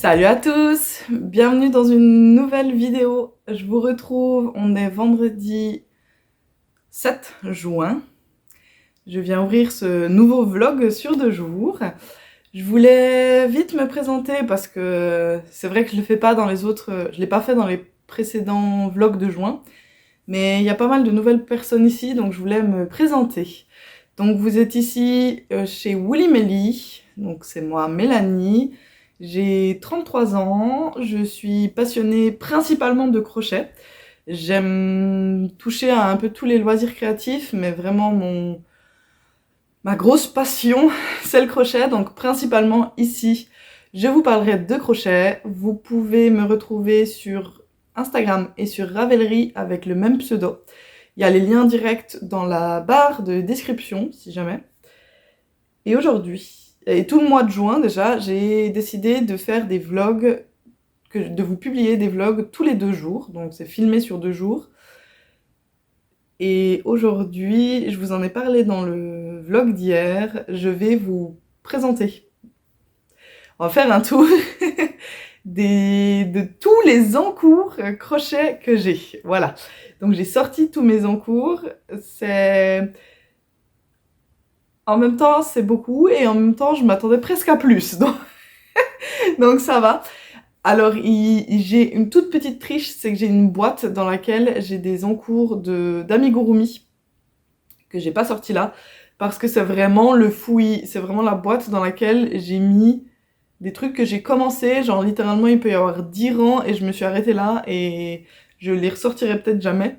Salut à tous, bienvenue dans une nouvelle vidéo. Je vous retrouve, on est vendredi 7 juin. Je viens ouvrir ce nouveau vlog sur 2 jours. Je voulais vite me présenter parce que c'est vrai que je le fais pas dans les autres, je l'ai pas fait dans les précédents vlogs de juin, mais il y a pas mal de nouvelles personnes ici, donc je voulais me présenter. Donc vous êtes ici chez Woolly Melly, donc c'est moi Mélanie. J'ai 33 ans, je suis passionnée principalement de crochet. J'aime toucher à un peu tous les loisirs créatifs, mais vraiment ma grosse passion, c'est le crochet, donc principalement ici, je vous parlerai de crochet. Vous pouvez me retrouver sur Instagram et sur Ravelry avec le même pseudo. Il y a les liens directs dans la barre de description, si jamais. Et aujourd'hui, et tout le mois de juin déjà, j'ai décidé de faire des vlogs, de vous publier des vlogs tous les 2 jours. Donc c'est filmé sur 2 jours. Et aujourd'hui, je vous en ai parlé dans le vlog d'hier, je vais vous présenter. On va faire un tour de tous les encours crochet que j'ai. Voilà. Donc j'ai sorti tous mes encours. En même temps, c'est beaucoup, et en même temps, je m'attendais presque à plus. Donc ça va. Alors, j'ai une toute petite triche, c'est que j'ai une boîte dans laquelle j'ai des encours d'amigurumi que j'ai pas sorti là, parce que c'est vraiment le fouillis, c'est vraiment la boîte dans laquelle j'ai mis des trucs que j'ai commencé, genre littéralement il peut y avoir 10 rangs et je me suis arrêtée là et je les ressortirai peut-être jamais.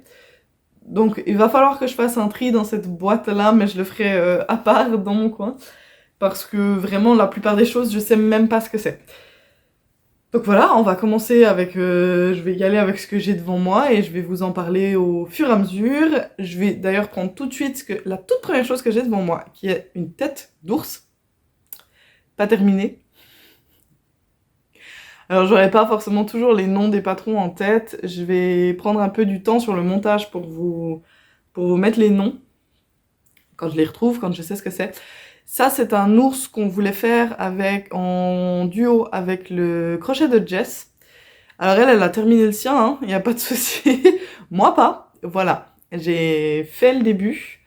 Donc il va falloir que je fasse un tri dans cette boîte là, mais je le ferai à part dans mon coin, parce que vraiment la plupart des choses je sais même pas ce que c'est. Donc voilà, on va commencer avec, je vais y aller avec ce que j'ai devant moi et je vais vous en parler au fur et à mesure. Je vais d'ailleurs prendre tout de suite la toute première chose que j'ai devant moi, qui est une tête d'ours, pas terminée. Alors j'aurai pas forcément toujours les noms des patrons en tête, je vais prendre un peu du temps sur le montage pour vous mettre les noms, quand je les retrouve, quand je sais ce que c'est. Ça, c'est un ours qu'on voulait faire en duo avec le crochet de Jess. Alors elle a terminé le sien, hein, y a pas de souci. Moi pas. Voilà, j'ai fait le début.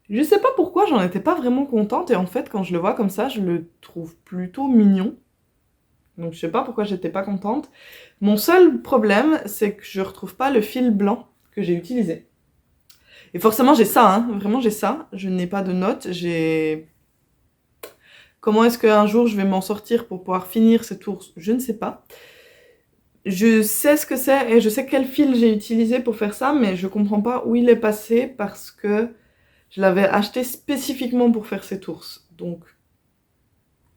Je sais pas pourquoi, j'en étais pas vraiment contente, et en fait, quand je le vois comme ça, je le trouve plutôt mignon. Donc je sais pas pourquoi j'étais pas contente. Mon seul problème, c'est que je retrouve pas le fil blanc que j'ai utilisé. Et forcément, j'ai ça, hein, vraiment j'ai ça. Je n'ai pas de notes, j'ai... Comment est-ce qu'un jour je vais m'en sortir pour pouvoir finir cet ours? Je ne sais pas. Je sais ce que c'est et je sais quel fil j'ai utilisé pour faire ça, mais je comprends pas où il est passé parce que je l'avais acheté spécifiquement pour faire cet ours. Donc,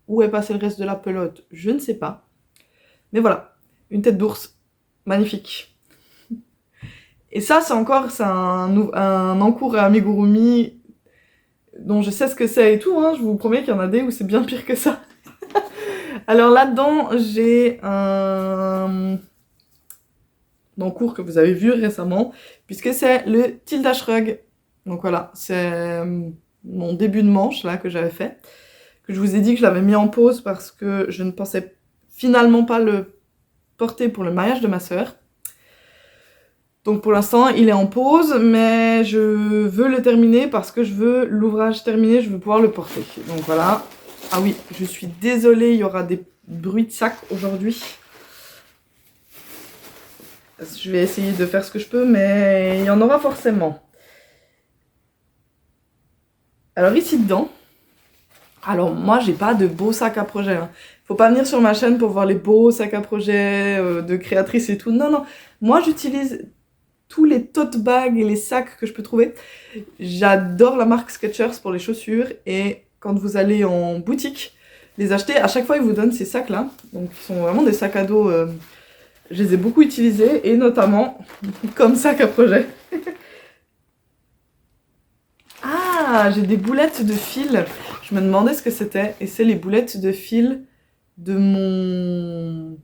où est passé le reste de la pelote? Je ne sais pas. Mais voilà, une tête d'ours, magnifique. Et ça, c'est un encours à amigurumi dont je sais ce que c'est et tout, hein. Je vous promets qu'il y en a des où c'est bien pire que ça. Alors là-dedans, j'ai un encours que vous avez vu récemment, puisque c'est le Tilda Shrug. Donc voilà, c'est mon début de manche là que j'avais fait, que je vous ai dit que je l'avais mis en pause parce que je ne pensais finalement pas le porter pour le mariage de ma sœur. Donc pour l'instant il est en pause, mais je veux le terminer parce que je veux l'ouvrage terminé, je veux pouvoir le porter. Donc voilà. Ah oui, je suis désolée, il y aura des bruits de sac aujourd'hui. Je vais essayer de faire ce que je peux, mais il y en aura forcément. Alors ici dedans, alors moi j'ai pas de beaux sacs à projet, hein. Faut pas venir sur ma chaîne pour voir les beaux sacs à projet de créatrices et tout. Non, non, moi j'utilise tous les tote bags et les sacs que je peux trouver. J'adore la marque Skechers pour les chaussures, et quand vous allez en boutique les acheter, à chaque fois ils vous donnent ces sacs là, donc qui sont vraiment des sacs à dos. Je les ai beaucoup utilisés, et notamment comme sac à projet. Ah, j'ai des boulettes de fil. Je me demandais ce que c'était, et c'est les boulettes de fil de mon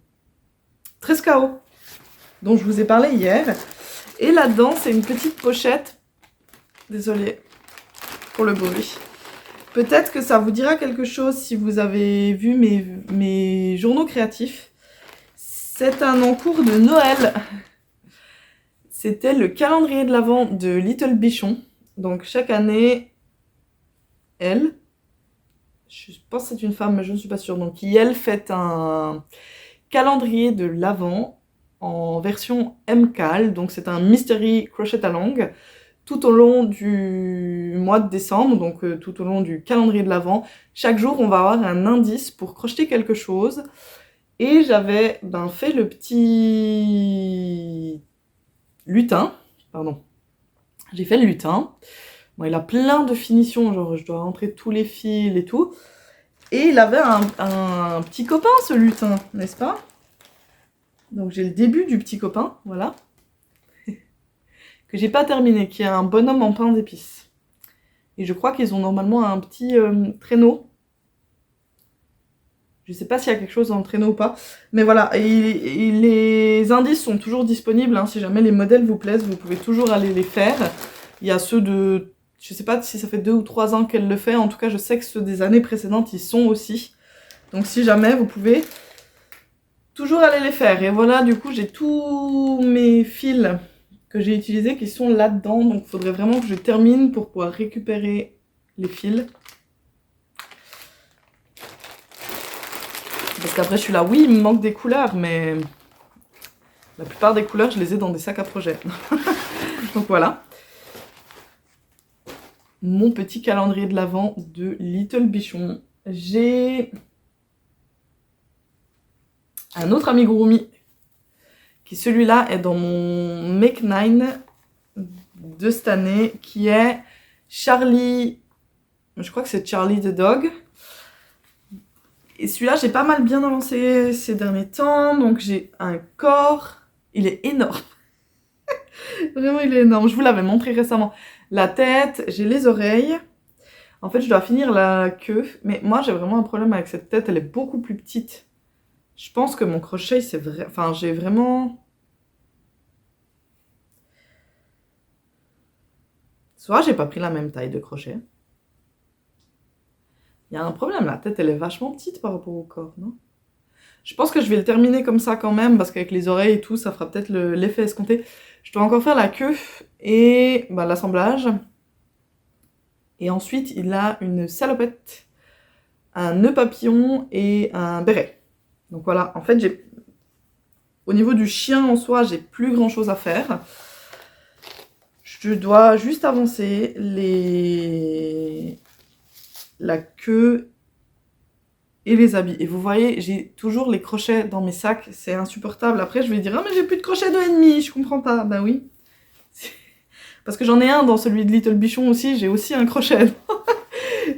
13KO dont je vous ai parlé hier. Et là-dedans, c'est une petite pochette. Désolée pour le bruit. Peut-être que ça vous dira quelque chose si vous avez vu mes journaux créatifs. C'est un encours de Noël. C'était le calendrier de l'Avent de Little Bichon. Donc chaque année, elle, je pense que c'est une femme mais je ne suis pas sûre, donc qui elle fait un calendrier de l'Avent en version MCAL, donc c'est un Mystery Crochet Along, tout au long du mois de décembre, donc tout au long du calendrier de l'Avent. Chaque jour, on va avoir un indice pour crocheter quelque chose. Et j'avais fait le petit lutin, pardon. J'ai fait le lutin. Bon, il a plein de finitions, genre je dois rentrer tous les fils et tout. Et il avait un petit copain, ce lutin, n'est-ce pas? Donc j'ai le début du petit copain, voilà. Que j'ai pas terminé, qui est un bonhomme en pain d'épices. Et je crois qu'ils ont normalement un petit traîneau. Je sais pas s'il y a quelque chose dans le traîneau ou pas. Mais voilà, et les indices sont toujours disponibles. Hein, si jamais les modèles vous plaisent, vous pouvez toujours aller les faire. Il y a ceux de... Je sais pas si ça fait 2 ou 3 ans qu'elle le fait. En tout cas, je sais que ceux des années précédentes, ils sont aussi. Donc si jamais, vous pouvez toujours aller les faire. Et voilà, du coup, j'ai tous mes fils que j'ai utilisés qui sont là-dedans. Donc il faudrait vraiment que je termine pour pouvoir récupérer les fils. Parce qu'après, je suis là, oui, il me manque des couleurs, mais la plupart des couleurs, je les ai dans des sacs à projet. Donc voilà. Mon petit calendrier de l'Avent de Little Bichon. J'ai un autre amigurumi qui, celui-là, est dans mon Make 9 de cette année, qui est Charlie... Je crois que c'est Charlie the Dog. Et celui-là, j'ai pas mal bien avancé ces derniers temps. Donc j'ai un corps. Il est énorme. Vraiment, il est énorme. Je vous l'avais montré récemment. La tête, j'ai les oreilles. En fait, je dois finir la queue. Mais moi, j'ai vraiment un problème avec cette tête. Elle est beaucoup plus petite. Je pense que mon crochet, c'est vrai... Enfin, j'ai vraiment... Soit j'ai pas pris la même taille de crochet. Il y a un problème. La tête, elle est vachement petite par rapport au corps, non? Je pense que je vais le terminer comme ça quand même, parce qu'avec les oreilles et tout, ça fera peut-être l'effet escompté. Je dois encore faire la queue et l'assemblage. Et ensuite, il a une salopette, un nœud papillon et un béret. Donc voilà, en fait, au niveau du chien en soi, j'ai plus grand chose à faire. Je dois juste avancer la queue et les habits. Et vous voyez, j'ai toujours les crochets dans mes sacs, c'est insupportable. Après, je vais dire, ah mais j'ai plus de crochets de ennemi, je comprends pas. Ben oui. Parce que j'en ai un dans celui de Little Bichon aussi, j'ai aussi un crochet.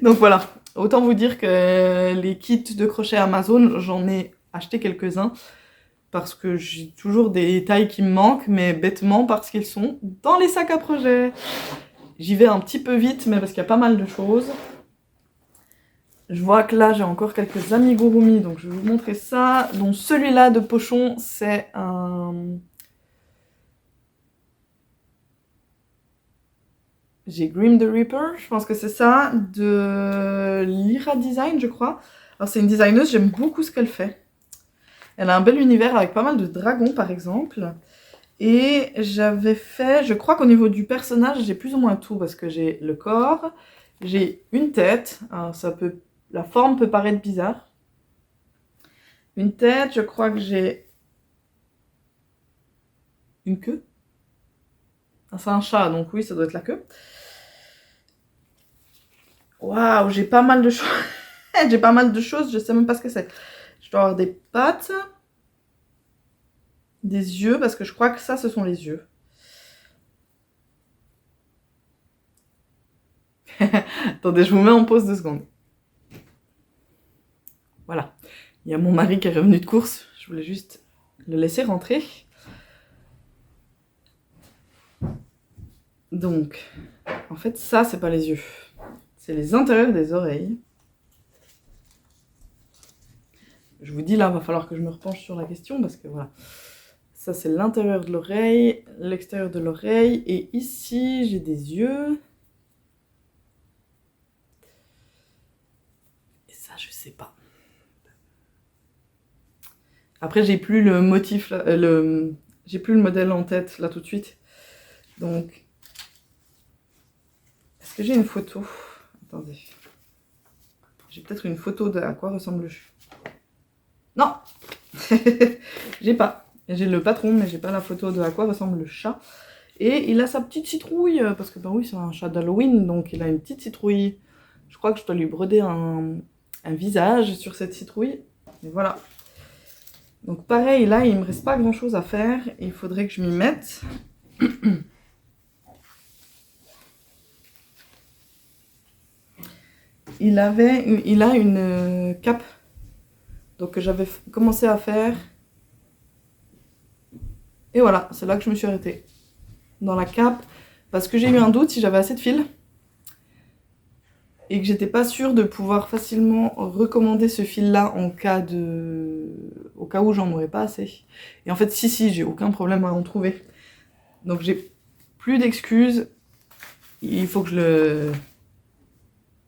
Donc voilà, autant vous dire que les kits de crochet Amazon, j'en ai acheté quelques-uns. Parce que j'ai toujours des tailles qui me manquent, mais bêtement parce qu'ils sont dans les sacs à projet. J'y vais un petit peu vite, mais parce qu'il y a pas mal de choses. Je vois que là, j'ai encore quelques amigurumi, donc je vais vous montrer ça. Donc celui-là de Pochon, c'est un... J'ai Grim the Reaper, je pense que c'est ça, de Lyra Design, je crois. Alors c'est une designeuse, j'aime beaucoup ce qu'elle fait. Elle a un bel univers avec pas mal de dragons, par exemple. Et j'avais fait, je crois qu'au niveau du personnage, j'ai plus ou moins tout, parce que j'ai le corps, j'ai une tête, alors la forme peut paraître bizarre. Une tête, je crois que j'ai une queue. Ah, c'est un chat, donc oui, ça doit être la queue. Waouh, j'ai pas mal de choses. J'ai pas mal de choses, je sais même pas ce que c'est. Je dois avoir des pattes, des yeux, parce que je crois que ça, ce sont les yeux. Attendez, je vous mets en pause 2 secondes. Voilà. Il y a mon mari qui est revenu de course. Je voulais juste le laisser rentrer. Donc, en fait, ça, c'est pas les yeux. C'est les intérieurs des oreilles. Je vous dis là, va falloir que je me repenche sur la question parce que voilà. Ça, c'est l'intérieur de l'oreille, l'extérieur de l'oreille. Et ici, j'ai des yeux. Et ça, je sais pas. Après, j'ai plus le motif, là, j'ai plus le modèle en tête là tout de suite. Donc, est-ce que j'ai une photo? Attendez. J'ai peut-être une photo de à quoi ressemble le chat. Non. J'ai pas. J'ai le patron, mais j'ai pas la photo de à quoi ressemble le chat. Et il a sa petite citrouille, parce que bah oui, c'est un chat d'Halloween, donc il a une petite citrouille. Je crois que je dois lui broder un visage sur cette citrouille. Et voilà. Donc pareil, là, il me reste pas grand chose à faire. Il faudrait que je m'y mette. Il a une cape, donc que j'avais commencé à faire. Et voilà, c'est là que je me suis arrêtée. Dans la cape, parce que j'ai eu un doute si j'avais assez de fil. Et que j'étais pas sûre de pouvoir facilement recommander ce fil-là au cas où j'en aurais pas assez. Et en fait, si, j'ai aucun problème à en trouver. Donc j'ai plus d'excuses. Il faut que je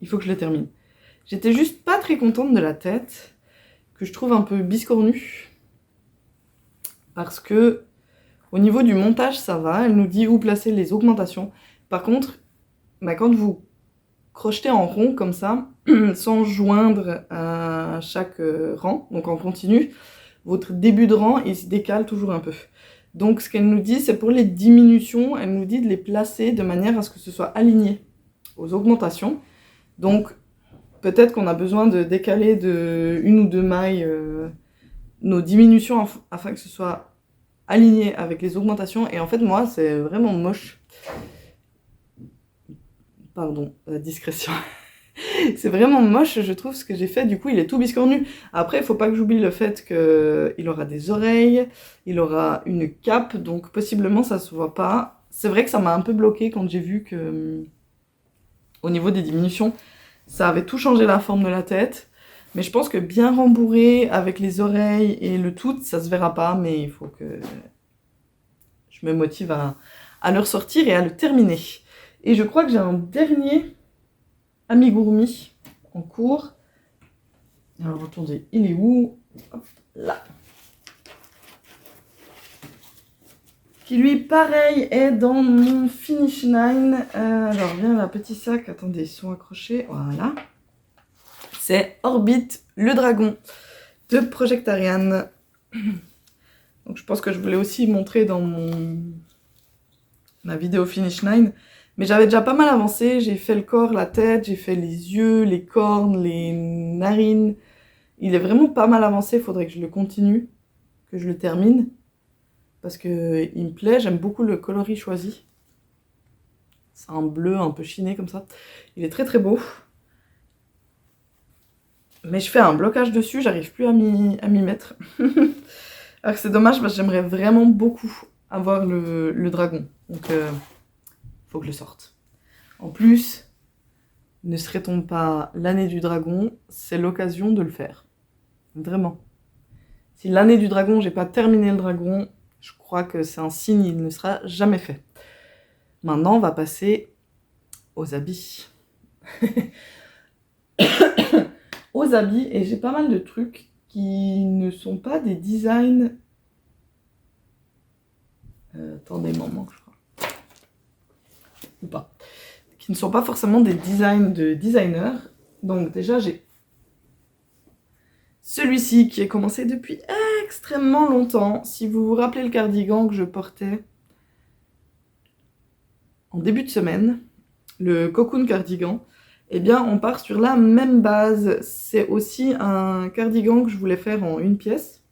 le termine. J'étais juste pas très contente de la tête, que je trouve un peu biscornue. Parce que au niveau du montage, ça va. Elle nous dit où placer les augmentations. Par contre, bah, quand vous crochetez en rond comme ça, sans joindre à chaque rang, donc en continu, votre début de rang, il se décale toujours un peu. Donc ce qu'elle nous dit, c'est pour les diminutions, elle nous dit de les placer de manière à ce que ce soit aligné aux augmentations. Donc peut-être qu'on a besoin de décaler de 1 ou 2 mailles nos diminutions afin que ce soit aligné avec les augmentations. Et en fait, moi, c'est vraiment moche. Pardon, la discrétion. C'est vraiment moche, je trouve, ce que j'ai fait. Du coup, il est tout biscornu. Après, il faut pas que j'oublie le fait qu'il aura des oreilles, il aura une cape, donc possiblement ça se voit pas. C'est vrai que ça m'a un peu bloqué quand j'ai vu que, au niveau des diminutions, ça avait tout changé la forme de la tête. Mais je pense que bien rembourré avec les oreilles et le tout, ça se verra pas, mais il faut que je me motive à le ressortir et à le terminer. Et je crois que j'ai un dernier amigurumi en cours. Alors attendez, il est où? Hop, là. Qui lui, pareil, est dans mon Finish Line. Alors, bien là, petit sac. Attendez, ils sont accrochés. Voilà. C'est Orbit, le dragon de Projectarian. Donc, je pense que je voulais aussi montrer dans ma vidéo Finish Line. Mais j'avais déjà pas mal avancé. J'ai fait le corps, la tête, j'ai fait les yeux, les cornes, les narines. Il est vraiment pas mal avancé. Il faudrait que je le continue, que je le termine. Parce qu'il me plaît, j'aime beaucoup le coloris choisi. C'est un bleu un peu chiné comme ça. Il est très très beau. Mais je fais un blocage dessus, j'arrive plus à m'y mettre. Alors que c'est dommage parce que j'aimerais vraiment beaucoup avoir le dragon. Donc faut que je le sorte. En plus, ne serait-on pas l'année du dragon, c'est l'occasion de le faire. Vraiment. Si l'année du dragon, j'ai pas terminé le dragon, je crois que c'est un signe, il ne sera jamais fait. Maintenant, on va passer aux habits. Aux habits, et j'ai pas mal de trucs qui ne sont pas des designs... attendez, maman, je crois. Ou pas. Qui ne sont pas forcément des designs de designers. Donc déjà, j'ai celui-ci qui est commencé depuis extrêmement longtemps. Si vous vous rappelez le cardigan que je portais en début de semaine, le cocoon cardigan, eh bien on part sur la même base. C'est aussi un cardigan que je voulais faire en une pièce.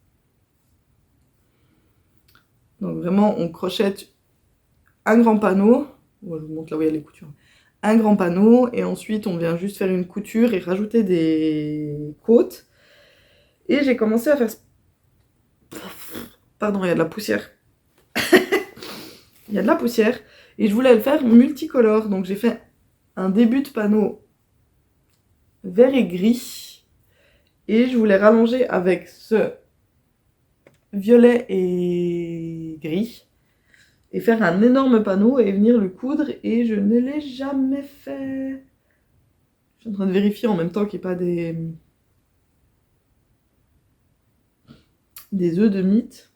Donc vraiment on crochette un grand panneau. Je vous montre là où il y a les coutures. Un grand panneau et ensuite on vient juste faire une couture et rajouter des côtes. Et j'ai commencé à faire... Pardon, il y a de la poussière. Il y a de la poussière. Et je voulais le faire multicolore. Donc j'ai fait un début de panneau vert et gris. Et je voulais rallonger avec ce violet et gris. Et faire un énorme panneau et venir le coudre. Et je ne l'ai jamais fait. Je suis en train de vérifier en même temps qu'il n'y ait pas des... des œufs de mythe.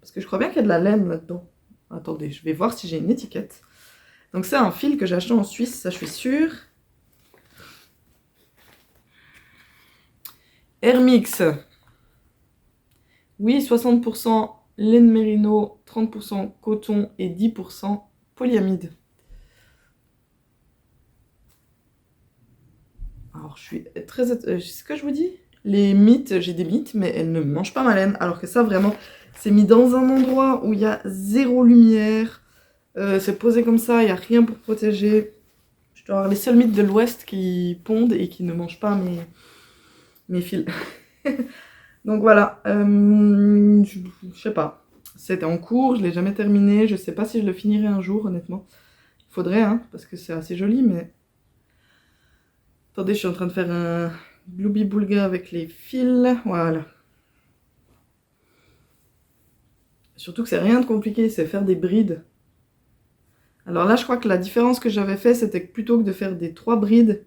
Parce que je crois bien qu'il y a de la laine là-dedans. Attendez, je vais voir si j'ai une étiquette. Donc c'est un fil que j'ai acheté en Suisse, ça je suis sûre. Hermix. Oui, 60% laine mérino, 30% coton et 10% polyamide. Alors je suis très... c'est ce que je vous dis? Les mythes, j'ai des mythes, mais elles ne mangent pas ma laine. Alors que ça, vraiment, c'est mis dans un endroit où il y a zéro lumière. C'est posé comme ça, il n'y a rien pour protéger. Je dois avoir les seuls mythes de l'Ouest qui pondent et qui ne mangent pas mes fils. Donc voilà, je sais pas. C'était en cours, je l'ai jamais terminé. Je sais pas si je le finirai un jour, honnêtement. Il faudrait, hein, parce que c'est assez joli, mais... Attendez, je suis en train de faire un Glooby Boulga avec les fils. Voilà. Surtout que c'est rien de compliqué, c'est faire des brides. Alors là, je crois que la différence que j'avais fait, c'était que plutôt que de faire des 3 brides,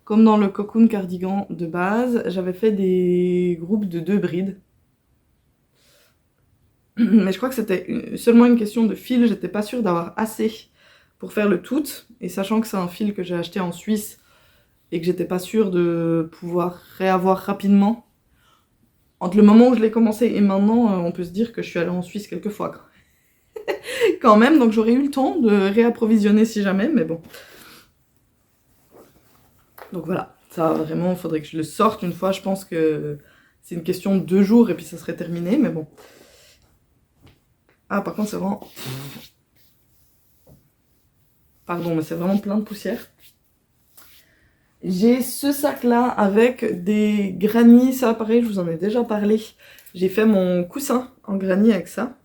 comme dans le cocoon cardigan de base, j'avais fait des groupes de 2 brides. Mais je crois que c'était seulement une question de fil, j'étais pas sûre d'avoir assez pour faire le tout. Et sachant que c'est un fil que j'ai acheté en Suisse et que j'étais pas sûre de pouvoir réavoir rapidement, entre le moment où je l'ai commencé et maintenant, on peut se dire que je suis allée en Suisse quelques fois. Quand même, donc j'aurais eu le temps de réapprovisionner si jamais, mais bon. Donc voilà, ça vraiment, il faudrait que je le sorte une fois. Je pense que c'est une question de 2 jours et puis ça serait terminé, mais bon. Ah, par contre, c'est vraiment... Pardon, mais c'est vraiment plein de poussière. J'ai ce sac-là avec des granny. Ça, pareil, je vous en ai déjà parlé. J'ai fait mon coussin en granny avec ça.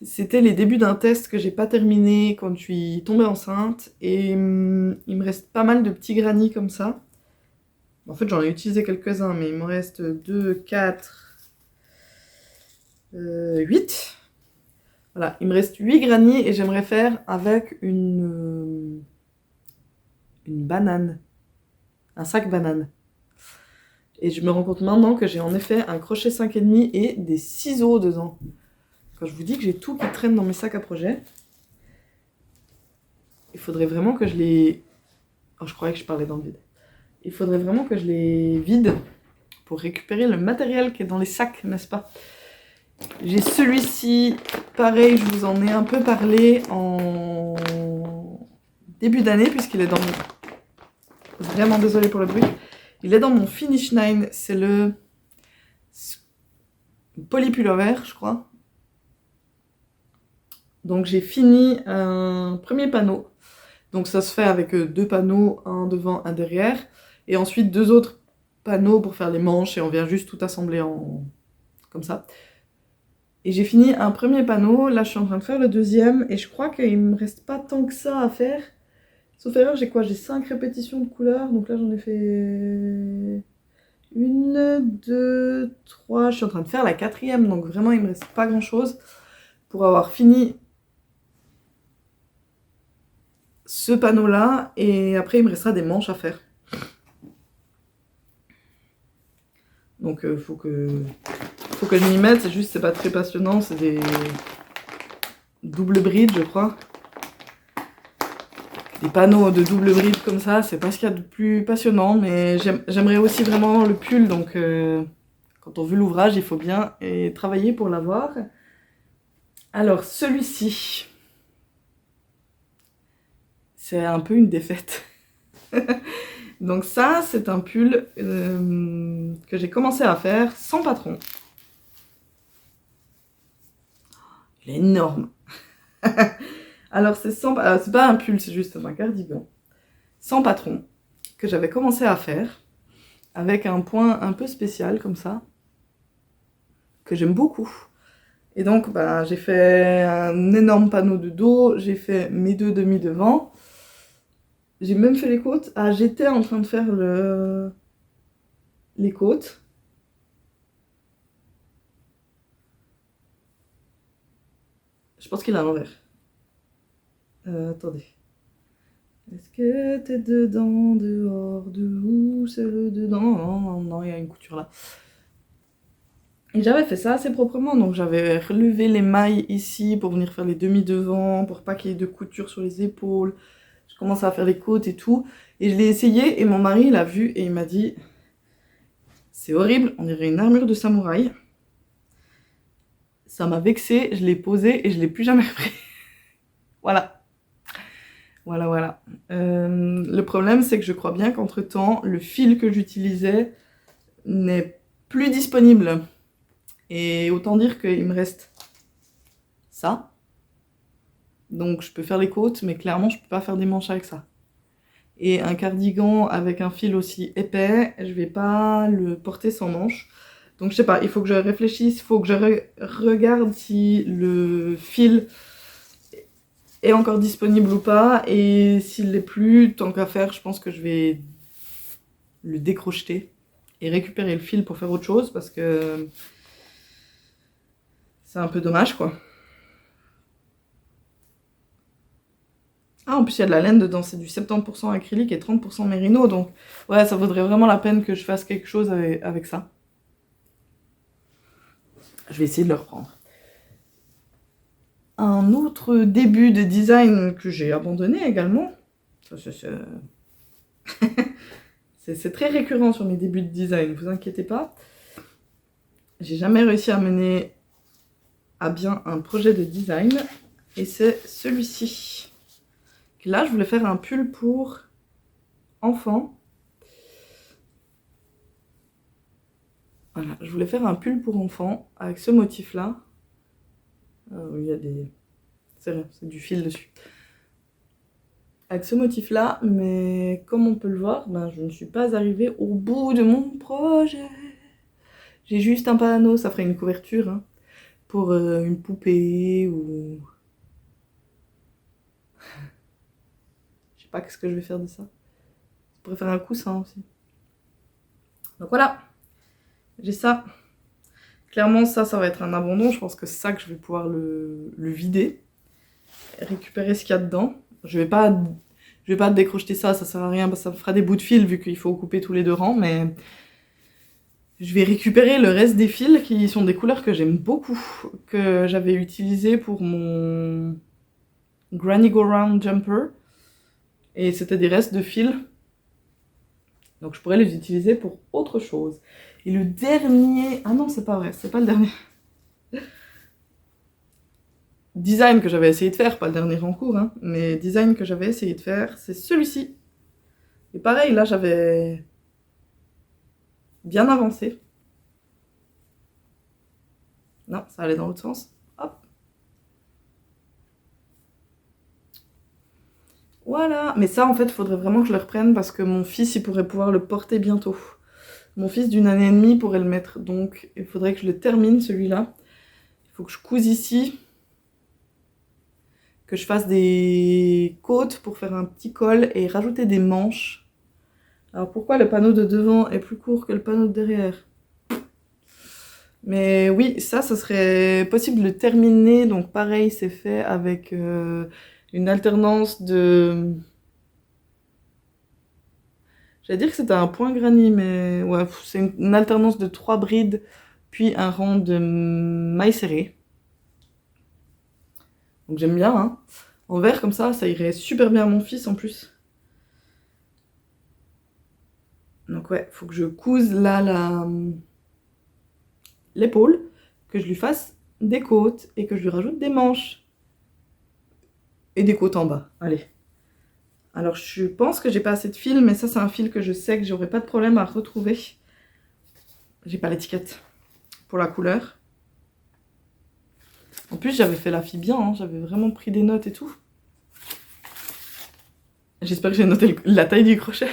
C'était les débuts d'un test que j'ai pas terminé quand je suis tombée enceinte. Et il me reste pas mal de petits granny comme ça. En fait, j'en ai utilisé quelques-uns, mais il me reste 2, 4, 8. Voilà, il me reste 8 granny et j'aimerais faire avec une banane. Un sac banane. Et je me rends compte maintenant que j'ai en effet un crochet 5,5 et des ciseaux dedans. Quand je vous dis que j'ai tout qui traîne dans mes sacs à projet, il faudrait vraiment que je les... Oh, je croyais que je parlais dans le vide. Il faudrait vraiment que je les vide pour récupérer le matériel qui est dans les sacs, n'est-ce pas? J'ai celui-ci, pareil, je vous en ai un peu parlé en début d'année, puisqu'il est dans mon... Vraiment désolée pour le bruit. Il est dans mon Finish 9, c'est le polypullover, je crois. Donc j'ai fini un premier panneau. Donc ça se fait avec 2 panneaux, un devant, un derrière. Et ensuite 2 autres panneaux pour faire les manches et on vient juste tout assembler en... comme ça. Et j'ai fini un premier panneau, là je suis en train de faire le deuxième et je crois qu'il me reste pas tant que ça à faire. Sauf erreur, j'ai quoi? J'ai 5 répétitions de couleurs, donc là j'en ai fait 1, 2, 3, je suis en train de faire la 4e, donc vraiment il me reste pas grand chose pour avoir fini ce panneau là et après il me restera des manches à faire. Donc faut que je m'y mette, c'est juste c'est pas très passionnant, c'est des double brides je crois. Des panneaux de double bride comme ça, c'est pas ce qu'il y a de plus passionnant, mais j'aimerais aussi vraiment le pull, donc quand on veut l'ouvrage, il faut bien travailler pour l'avoir. Alors celui-ci, c'est un peu une défaite. Donc ça, c'est un pull que j'ai commencé à faire sans patron. Il est énorme. Alors c'est pas un pull, c'est juste un cardigan. Sans patron, que j'avais commencé à faire, avec un point un peu spécial comme ça, que j'aime beaucoup. Et donc bah, j'ai fait un énorme panneau de dos, j'ai fait mes 2 demi devant, j'ai même fait les côtes. Ah, j'étais en train de faire les côtes. Je pense qu'il est à l'envers. Attendez. Est-ce que t'es dedans, dehors, dehors, c'est le dedans? Non, non, il y a une couture là. Et j'avais fait ça assez proprement, donc j'avais relevé les mailles ici pour venir faire les demi-devants, pour pas qu'il y ait de couture sur les épaules. Je commençais à faire les côtes et tout. Et je l'ai essayé et mon mari il a vu et il m'a dit c'est horrible, on dirait une armure de samouraï. Ça m'a vexée, je l'ai posée et je l'ai plus jamais repris. Voilà. Voilà. Le problème c'est que je crois bien qu'entre temps, le fil que j'utilisais n'est plus disponible. Et autant dire qu'il me reste ça. Donc je peux faire les côtes, mais clairement je peux pas faire des manches avec ça. Et un cardigan avec un fil aussi épais, je vais pas le porter sans manches. Donc je sais pas, il faut que je réfléchisse, il faut que je regarde si le fil est encore disponible ou pas. Et s'il l'est plus, tant qu'à faire, je pense que je vais le décrocheter et récupérer le fil pour faire autre chose parce que c'est un peu dommage quoi. Ah, en plus, il y a de la laine dedans, c'est du 70% acrylique et 30% mérino, donc ouais, ça vaudrait vraiment la peine que je fasse quelque chose avec ça. Je vais essayer de le reprendre. Un autre début de design que j'ai abandonné également, c'est très récurrent sur mes débuts de design, vous inquiétez pas. J'ai jamais réussi à mener à bien un projet de design, et c'est celui-ci. Là, je voulais faire un pull pour enfants. Voilà, je voulais faire un pull pour enfants avec ce motif-là. Il y a des... C'est rien, c'est du fil dessus. Avec ce motif-là, mais comme on peut le voir, ben, je ne suis pas arrivée au bout de mon projet. J'ai juste un panneau, ça ferait une couverture, hein, pour une poupée ou... Je sais pas qu'est-ce que je vais faire de ça. Je pourrais faire un coussin aussi. Donc voilà, j'ai ça. Clairement, ça va être un abandon. Je pense que c'est ça que je vais pouvoir le vider. Récupérer ce qu'il y a dedans. Je vais pas décrocheter ça sert à rien, parce que ça me fera des bouts de fil vu qu'il faut couper tous les 2 rangs, mais je vais récupérer le reste des fils qui sont des couleurs que j'aime beaucoup, que j'avais utilisé pour mon Granny Go Round Jumper, et c'était des restes de fils, donc je pourrais les utiliser pour autre chose. Et le dernier... Ah non, c'est pas vrai, c'est pas le dernier. Design que j'avais essayé de faire, pas le dernier en cours, hein, mais design que j'avais essayé de faire, c'est celui-ci. Et pareil, là j'avais bien avancé. Non, ça allait dans l'autre sens. Hop. Voilà. Mais ça, en fait, il faudrait vraiment que je le reprenne parce que mon fils, il pourrait pouvoir le porter bientôt. Mon fils d'une année et demie pourrait le mettre. Donc, il faudrait que je le termine, celui-là. Il faut que je couse ici. Que je fasse des côtes pour faire un petit col et rajouter des manches. Alors, pourquoi le panneau de devant est plus court que le panneau de derrière? Mais oui, ça serait possible de le terminer. Donc, pareil, c'est fait avec... une alternance de... J'allais dire que c'était un point granny, mais ouais, c'est une alternance de 3 brides, puis un rang de mailles serrées. Donc j'aime bien, hein. En vert comme ça irait super bien à mon fils en plus. Donc ouais, faut que je couse là l'épaule, que je lui fasse des côtes et que je lui rajoute des manches. Et des côtes en bas, allez. Alors je pense que j'ai pas assez de fil, mais ça c'est un fil que je sais que j'aurai pas de problème à retrouver. J'ai pas l'étiquette pour la couleur. En plus j'avais fait la fille bien, hein, j'avais vraiment pris des notes et tout. J'espère que j'ai noté la taille du crochet.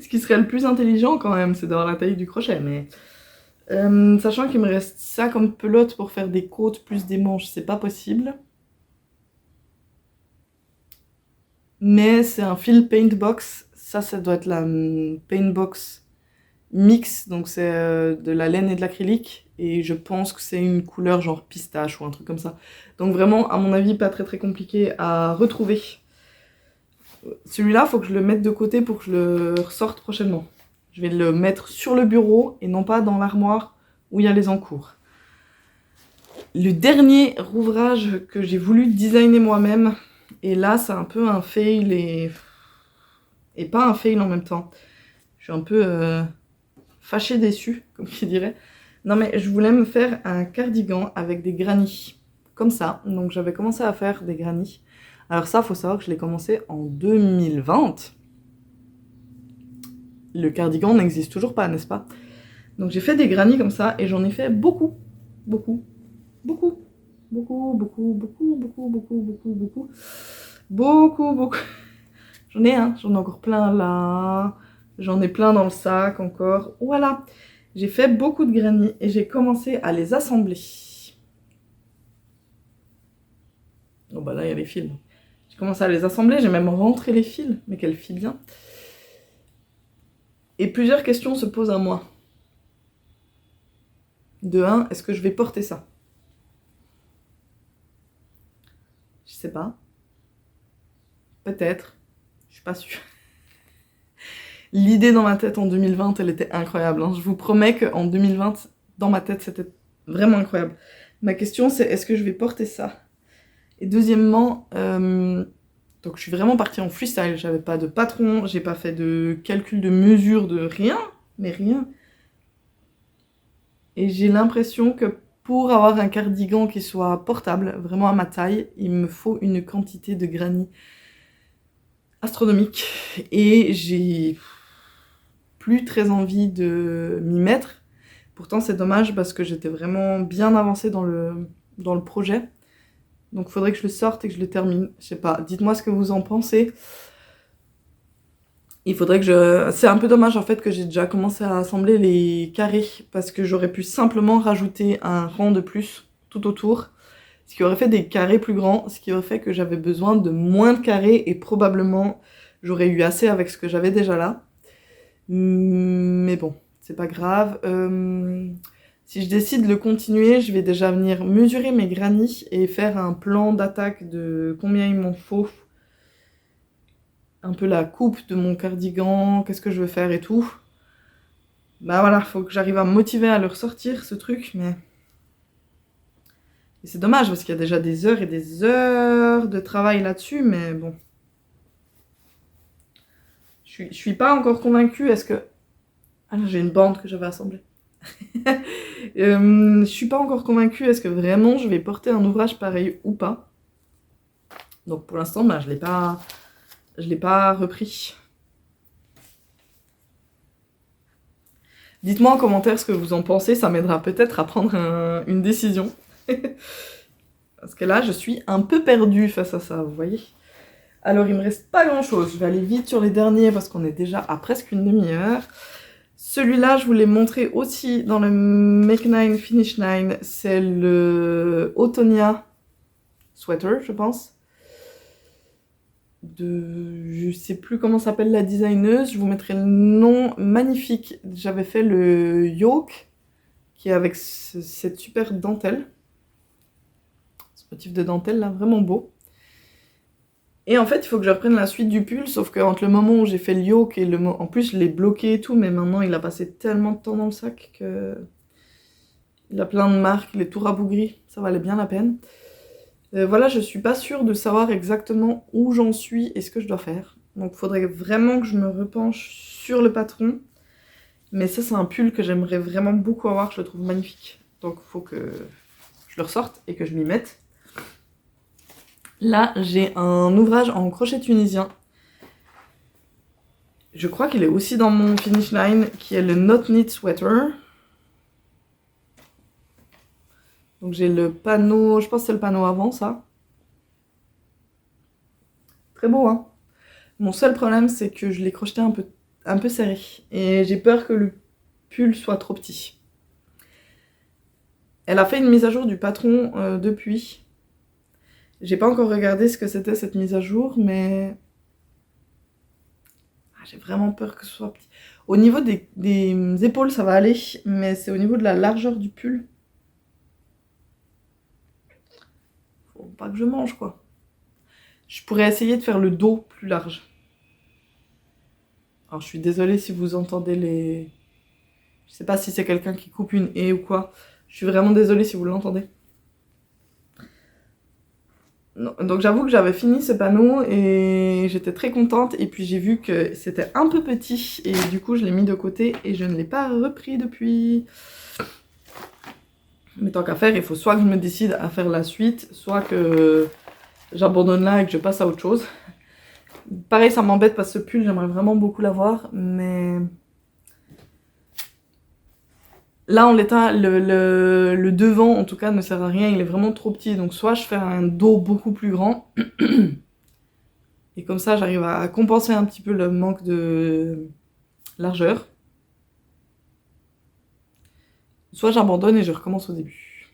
Ce qui serait le plus intelligent quand même, c'est d'avoir la taille du crochet, mais... sachant qu'il me reste ça comme pelote pour faire des côtes plus des manches, c'est pas possible. Mais c'est un fil Paintbox, ça doit être la Paintbox mix, donc c'est de la laine et de l'acrylique, et je pense que c'est une couleur genre pistache ou un truc comme ça. Donc vraiment, à mon avis, pas très compliqué à retrouver. Celui-là, faut que je le mette de côté pour que je le ressorte prochainement. Je vais le mettre sur le bureau et non pas dans l'armoire où il y a les encours. Le dernier ouvrage que j'ai voulu designer moi-même, et là c'est un peu un fail et pas un fail en même temps. Je suis un peu fâchée, déçue, comme qui dirait. Non mais je voulais me faire un cardigan avec des granny, comme ça. Donc j'avais commencé à faire des granny. Alors ça, faut savoir que je l'ai commencé en 2020. Le cardigan n'existe toujours pas, n'est-ce pas? Donc j'ai fait des granny comme ça, et j'en ai fait beaucoup, beaucoup, beaucoup, beaucoup, beaucoup, beaucoup, beaucoup, beaucoup, beaucoup, beaucoup, beaucoup, beaucoup. J'en ai encore plein là. J'en ai plein dans le sac encore. Voilà. J'ai fait beaucoup de granny et j'ai commencé à les assembler. Oh bah là, il y a les fils. J'ai commencé à les assembler, j'ai même rentré les fils. Mais quelle fille bien. Et plusieurs questions se posent à moi. De 1, est-ce que je vais porter ça? Je sais pas. Peut-être. Je suis pas sûre. L'idée dans ma tête en 2020, elle était incroyable. Hein. Je vous promets qu'en 2020, dans ma tête, c'était vraiment incroyable. Ma question, c'est est-ce que je vais porter ça? Et deuxièmement, donc je suis vraiment partie en freestyle. J'avais pas de patron, j'ai pas fait de calcul de mesure, de rien, mais rien. Et j'ai l'impression que pour avoir un cardigan qui soit portable, vraiment à ma taille, il me faut une quantité de granny astronomique. Et j'ai plus très envie de m'y mettre. Pourtant c'est dommage parce que j'étais vraiment bien avancée dans le projet. Donc il faudrait que je le sorte et que je le termine. Je sais pas, dites-moi ce que vous en pensez. Il faudrait que je... C'est un peu dommage en fait que j'ai déjà commencé à assembler les carrés parce que j'aurais pu simplement rajouter un rang de plus tout autour. Ce qui aurait fait des carrés plus grands, ce qui aurait fait que j'avais besoin de moins de carrés et probablement j'aurais eu assez avec ce que j'avais déjà là. Mais bon, c'est pas grave. Si je décide de le continuer, je vais déjà venir mesurer mes granny et faire un plan d'attaque de combien il m'en faut. Un peu la coupe de mon cardigan, qu'est-ce que je veux faire et tout. Bah voilà, faut que j'arrive à me motiver à le ressortir ce truc, mais... Et c'est dommage parce qu'il y a déjà des heures et des heures de travail là-dessus, mais bon. Je suis pas encore convaincue, est-ce que... Ah là, j'ai une bande que j'avais assemblée. Je suis pas encore convaincue, est-ce que vraiment je vais porter un ouvrage pareil ou pas. Donc pour l'instant, bah, je l'ai pas repris. Dites-moi en commentaire ce que vous en pensez, ça m'aidera peut-être à prendre une décision. Parce que là, je suis un peu perdue face à ça, vous voyez. Alors, il me reste pas grand-chose. Je vais aller vite sur les derniers parce qu'on est déjà à presque une demi-heure. Celui-là, je vous l'ai montré aussi dans le Make 9 Finish 9. C'est le Autonia Sweater, je pense. Je sais plus comment s'appelle la designeuse. Je vous mettrai le nom magnifique. J'avais fait le yoke, qui est avec cette super dentelle. Ce motif de dentelle là, vraiment beau. Et en fait, il faut que je reprenne la suite du pull, sauf que entre le moment où j'ai fait le yoke et en plus je l'ai bloqué et tout, mais maintenant il a passé tellement de temps dans le sac que... Il a plein de marques, il est tout rabougri, ça valait bien la peine. Voilà, je suis pas sûre de savoir exactement où j'en suis et ce que je dois faire. Donc il faudrait vraiment que je me repenche sur le patron. Mais ça, c'est un pull que j'aimerais vraiment beaucoup avoir, je le trouve magnifique. Donc il faut que je le ressorte et que je m'y mette. Là, j'ai un ouvrage en crochet tunisien. Je crois qu'il est aussi dans mon Finish Line, qui est le Not Knit Sweater. Donc j'ai le panneau, je pense que c'est le panneau avant, ça. Très beau, hein. Mon seul problème, c'est que je l'ai crocheté un peu serré. Et j'ai peur que le pull soit trop petit. Elle a fait une mise à jour du patron depuis. J'ai pas encore regardé ce que c'était cette mise à jour, mais... Ah, j'ai vraiment peur que ce soit petit. Au niveau des épaules, ça va aller, mais c'est au niveau de la largeur du pull. Faut pas que je mange, quoi. Je pourrais essayer de faire le dos plus large. Alors, je suis désolée si vous entendez les... Je sais pas si c'est quelqu'un qui coupe une haie ou quoi. Je suis vraiment désolée si vous l'entendez. Donc j'avoue que j'avais fini ce panneau et j'étais très contente. Et puis j'ai vu que c'était un peu petit et du coup je l'ai mis de côté et je ne l'ai pas repris depuis. Mais tant qu'à faire, il faut soit que je me décide à faire la suite, soit que j'abandonne là et que je passe à autre chose. Pareil, ça m'embête parce que ce pull, j'aimerais vraiment beaucoup l'avoir, mais... Là, en l'état, le devant, en tout cas, ne sert à rien, il est vraiment trop petit. Donc soit je fais un dos beaucoup plus grand, et comme ça, j'arrive à compenser un petit peu le manque de largeur. Soit j'abandonne et je recommence au début.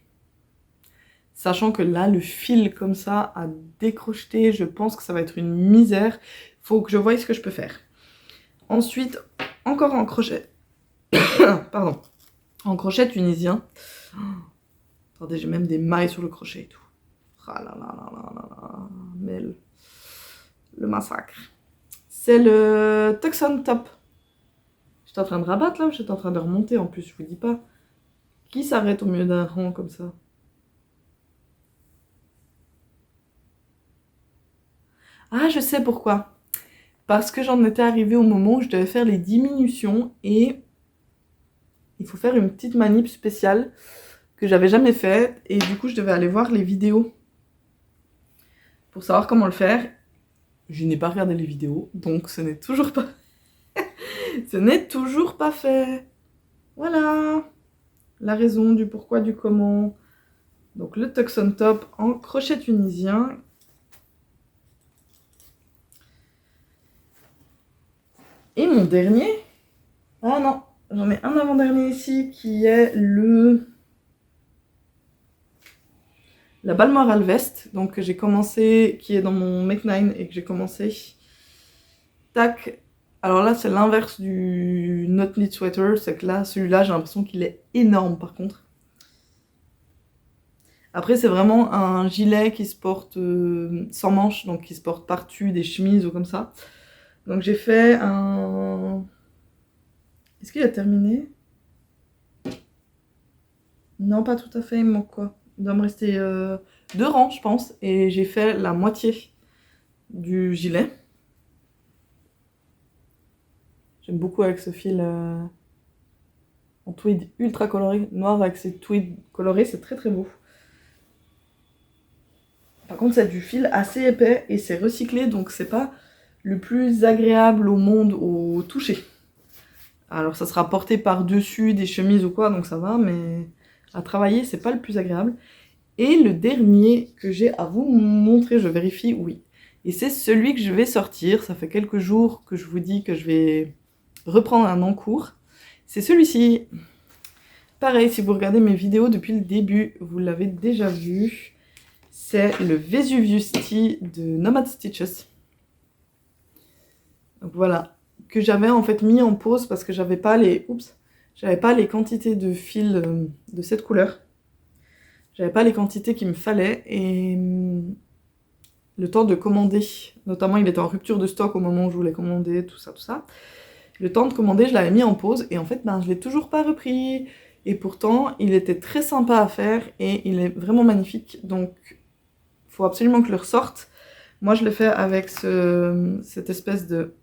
Sachant que là, le fil comme ça, à décrocheter, je pense que ça va être une misère. Faut que je voie ce que je peux faire. Ensuite, encore en crochet. Pardon. En crochet tunisien. Attendez, j'ai même des mailles sur le crochet et tout. Ah là là là là là là. Mais le massacre. C'est le Tuxon Top. J'étais en train de rabattre là ou j'étais en train de remonter en plus, je vous dis pas. Qui s'arrête au milieu d'un rang comme ça? Ah, je sais pourquoi. Parce que j'en étais arrivée au moment où je devais faire les diminutions et il faut faire une petite manip spéciale que j'avais jamais faite et du coup je devais aller voir les vidéos pour savoir comment le faire. Je n'ai pas regardé les vidéos, donc ce n'est toujours pas ce n'est toujours pas fait. Voilà la raison du pourquoi, du comment. Donc le Tuxon Top en crochet tunisien. Et mon dernier, ah non, j'en ai un avant-dernier ici qui est la Balmoral Veste, donc que j'ai commencé, qui est dans mon Make 9 et que j'ai commencé. Tac. Alors là, c'est l'inverse du Not Knit Sweater, c'est que là, celui-là, j'ai l'impression qu'il est énorme par contre. Après, c'est vraiment un gilet qui se porte sans manches, donc qui se porte par-dessus des chemises ou comme ça. Donc j'ai fait un... Est-ce qu'il a terminé? Non, pas tout à fait, il me manque quoi? Il doit me rester 2 rangs, je pense, et j'ai fait la moitié du gilet. J'aime beaucoup avec ce fil en tweed ultra coloré, noir avec ses tweeds colorés, c'est très très beau. Par contre, c'est du fil assez épais et c'est recyclé, donc c'est pas le plus agréable au monde au toucher. Alors ça sera porté par-dessus des chemises ou quoi, donc ça va, mais à travailler, c'est pas le plus agréable. Et le dernier que j'ai à vous montrer, je vérifie, oui. Et c'est celui que je vais sortir, ça fait quelques jours que je vous dis que je vais reprendre un encours. C'est celui-ci. Pareil, si vous regardez mes vidéos depuis le début, vous l'avez déjà vu. C'est le Vesuvius Tee de Nomad Stitches. Donc voilà, que j'avais en fait mis en pause parce que j'avais pas les quantités de fils de cette couleur. J'avais pas les quantités qu'il me fallait et le temps de commander, notamment il était en rupture de stock au moment où je voulais commander, tout ça. Le temps de commander, je l'avais mis en pause et en fait, je l'ai toujours pas repris. Et pourtant, il était très sympa à faire et il est vraiment magnifique. Donc, il faut absolument que je le ressorte. Moi, je l'ai fait avec cette espèce de...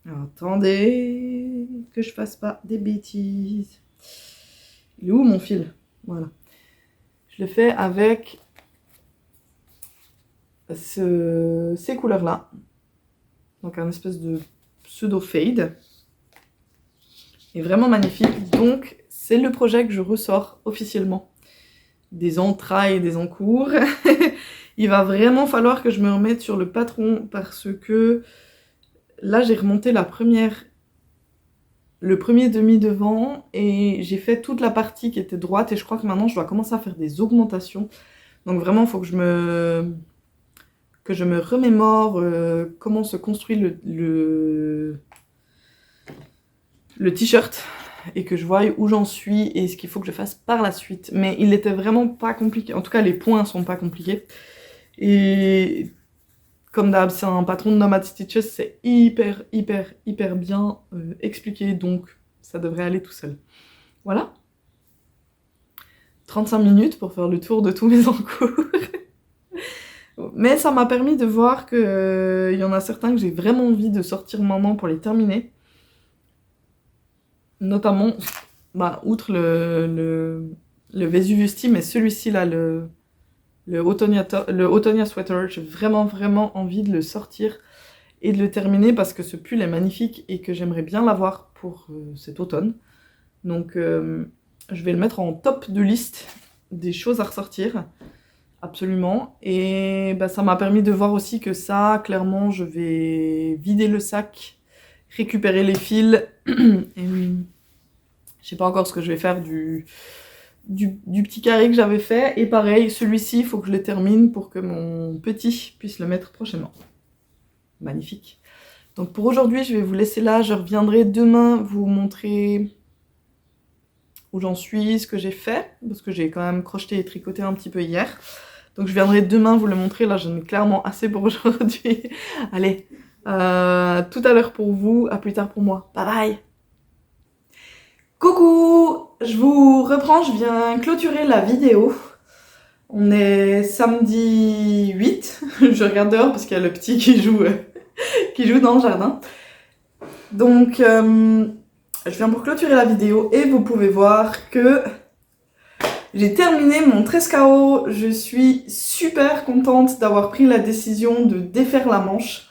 Alors, attendez, que je fasse pas des bêtises. Il est où mon fil? Voilà. Je l'ai fait avec ces couleurs-là. Donc, un espèce de pseudo fade. Et vraiment magnifique. Donc, c'est le projet que je ressors officiellement. Des entrailles et des encours. Il va vraiment falloir que je me remette sur le patron parce que là, j'ai remonté le premier demi-devant et j'ai fait toute la partie qui était droite et je crois que maintenant, je dois commencer à faire des augmentations. Donc vraiment, il faut que je me remémore comment se construit le t-shirt et que je voie où j'en suis et ce qu'il faut que je fasse par la suite. Mais il était vraiment pas compliqué. En tout cas, les points sont pas compliqués. Et comme d'hab, c'est un patron de Nomad Stitches, c'est hyper bien expliqué. Donc, ça devrait aller tout seul. Voilà. 35 minutes pour faire le tour de tous mes encours. Mais ça m'a permis de voir qu'il y en a certains que j'ai vraiment envie de sortir maintenant pour les terminer. Notamment, outre le Vesuvius Tea, mais celui-ci là, le Autonia Sweater, j'ai vraiment envie de le sortir et de le terminer parce que ce pull est magnifique et que j'aimerais bien l'avoir pour cet automne. Donc je vais le mettre en top de liste des choses à ressortir, absolument. Et ça m'a permis de voir aussi que ça, clairement, je vais vider le sac, récupérer les fils. Et je sais pas encore ce que je vais faire du petit carré que j'avais fait. Et pareil, celui-ci, il faut que je le termine pour que mon petit puisse le mettre prochainement. Magnifique. Donc pour aujourd'hui, je vais vous laisser là. Je reviendrai demain vous montrer où j'en suis, ce que j'ai fait, parce que j'ai quand même crocheté et tricoté un petit peu hier. Donc je viendrai demain vous le montrer. Là, j'en ai clairement assez pour aujourd'hui. Allez, tout à l'heure pour vous, à plus tard pour moi. Bye bye. Coucou, je vous reprends, je viens clôturer la vidéo. On est samedi 8, je regarde dehors parce qu'il y a le petit qui joue dans le jardin. Donc, je viens pour clôturer la vidéo et vous pouvez voir que j'ai terminé mon Trescao. Je suis super contente d'avoir pris la décision de défaire la manche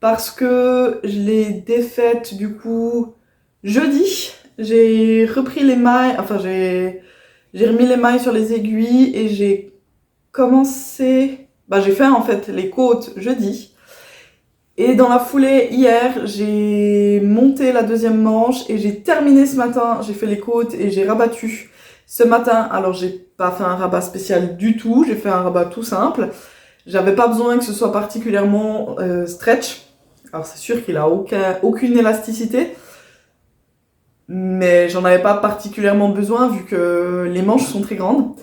parce que je l'ai défaite du coup jeudi. J'ai repris les mailles, j'ai remis les mailles sur les aiguilles et j'ai commencé... j'ai fait en fait les côtes jeudi. Et dans la foulée, hier, j'ai monté la deuxième manche et j'ai terminé ce matin. J'ai fait les côtes et j'ai rabattu ce matin. Alors, j'ai pas fait un rabat spécial du tout. J'ai fait un rabat tout simple. J'avais pas besoin que ce soit particulièrement stretch. Alors, c'est sûr qu'il a aucune élasticité. Mais j'en avais pas particulièrement besoin vu que les manches sont très grandes.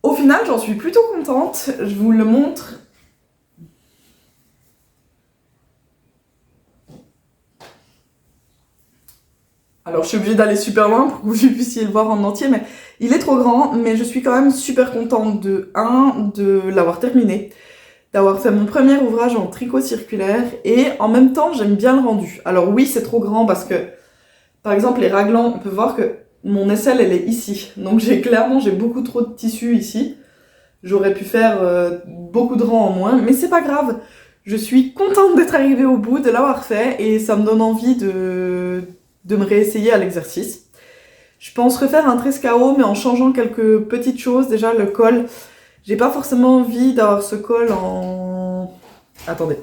Au final, j'en suis plutôt contente. Je vous le montre. Alors je suis obligée d'aller super loin pour que vous puissiez le voir en entier, mais il est trop grand, mais je suis quand même super contente de l'avoir terminé, d'avoir fait mon premier ouvrage en tricot circulaire, et en même temps j'aime bien le rendu. Alors oui, c'est trop grand parce que, par exemple, les raglans, on peut voir que mon aisselle elle est ici, donc j'ai beaucoup trop de tissu ici. J'aurais pu faire beaucoup de rangs en moins, mais c'est pas grave. Je suis contente d'être arrivée au bout, de l'avoir fait, et ça me donne envie de me réessayer à l'exercice. Je pense refaire un Trescao, mais en changeant quelques petites choses. Déjà, le col. J'ai pas forcément envie d'avoir ce col en... Attendez.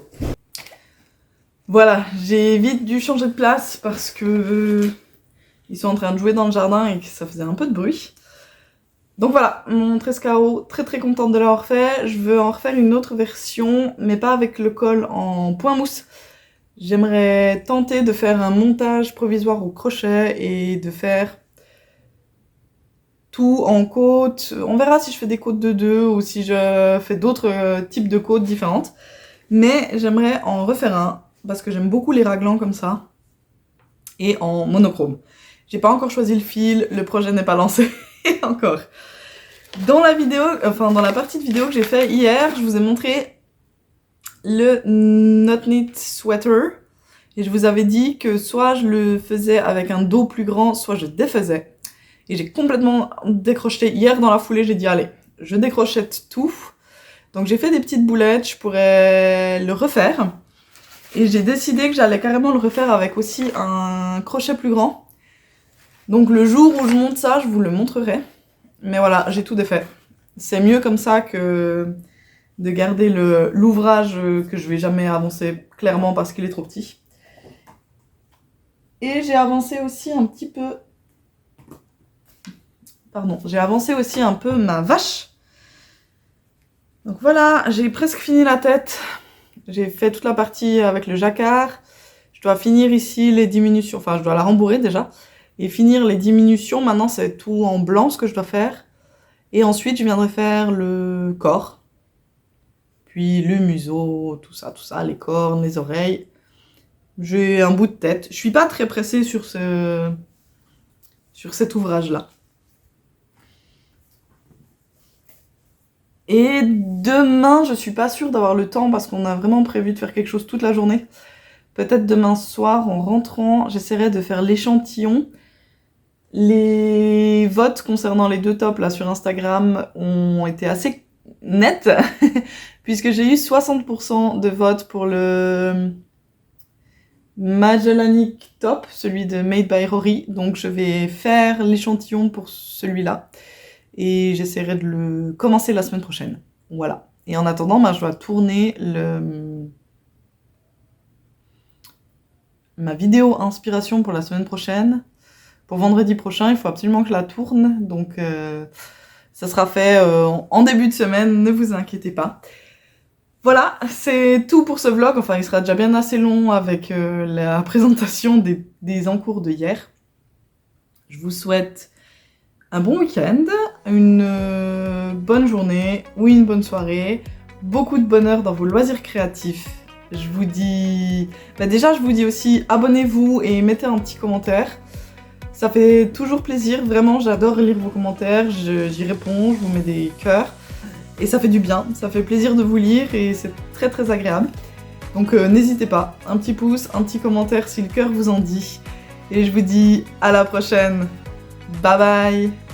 Voilà, j'ai vite dû changer de place parce que ils sont en train de jouer dans le jardin et que ça faisait un peu de bruit. Donc voilà, mon Trescao, très contente de l'avoir fait. Je veux en refaire une autre version, mais pas avec le col en point mousse. J'aimerais tenter de faire un montage provisoire au crochet et de faire tout en côte. On verra si je fais des côtes de 2 ou si je fais d'autres types de côtes différentes. Mais j'aimerais en refaire un parce que j'aime beaucoup les raglans comme ça. Et en monochrome. J'ai pas encore choisi le fil, le projet n'est pas lancé encore. Dans la vidéo, dans la partie de vidéo que j'ai fait hier, je vous ai montré le Not Knit Sweater. Et je vous avais dit que soit je le faisais avec un dos plus grand, soit je défaisais. Et j'ai complètement décrocheté. Hier, dans la foulée, j'ai dit, allez, je décrochette tout. Donc j'ai fait des petites boulettes, je pourrais le refaire. Et j'ai décidé que j'allais carrément le refaire avec aussi un crochet plus grand. Donc le jour où je monte ça, je vous le montrerai. Mais voilà, j'ai tout défait. C'est mieux comme ça que de garder l'ouvrage que je vais jamais avancer, clairement parce qu'il est trop petit. Et j'ai avancé aussi un petit peu... Pardon, j'ai avancé aussi un peu ma vache. Donc voilà, j'ai presque fini la tête. J'ai fait toute la partie avec le jacquard. Je dois finir ici les diminutions, enfin je dois la rembourrer déjà. Et finir les diminutions, maintenant c'est tout en blanc ce que je dois faire. Et ensuite je viendrai faire le corps. Puis le museau, tout ça, les cornes, les oreilles. J'ai un bout de tête. Je suis pas très pressée sur ce sur cet ouvrage-là. Et demain, je suis pas sûre d'avoir le temps parce qu'on a vraiment prévu de faire quelque chose toute la journée. Peut-être demain soir, en rentrant, j'essaierai de faire l'échantillon. Les votes concernant les 2 tops là sur Instagram ont été assez nets, puisque j'ai eu 60% de votes pour le Magellanic top, celui de Made by Rory. Donc je vais faire l'échantillon pour celui-là. Et j'essaierai de le commencer la semaine prochaine. Voilà. Et en attendant, je dois tourner ma vidéo inspiration pour la semaine prochaine. Pour vendredi prochain, il faut absolument que je la tourne. Donc ça sera fait en début de semaine, ne vous inquiétez pas. Voilà, c'est tout pour ce vlog. Enfin, il sera déjà bien assez long avec la présentation des encours de hier. Je vous souhaite un bon week-end, une bonne journée ou une bonne soirée, beaucoup de bonheur dans vos loisirs créatifs. Je vous dis... déjà, je vous dis aussi abonnez-vous et mettez un petit commentaire. Ça fait toujours plaisir, vraiment, j'adore lire vos commentaires, j'y réponds, je vous mets des cœurs. Et ça fait du bien, ça fait plaisir de vous lire et c'est très très agréable. Donc n'hésitez pas, un petit pouce, un petit commentaire si le cœur vous en dit. Et je vous dis à la prochaine. Bye bye!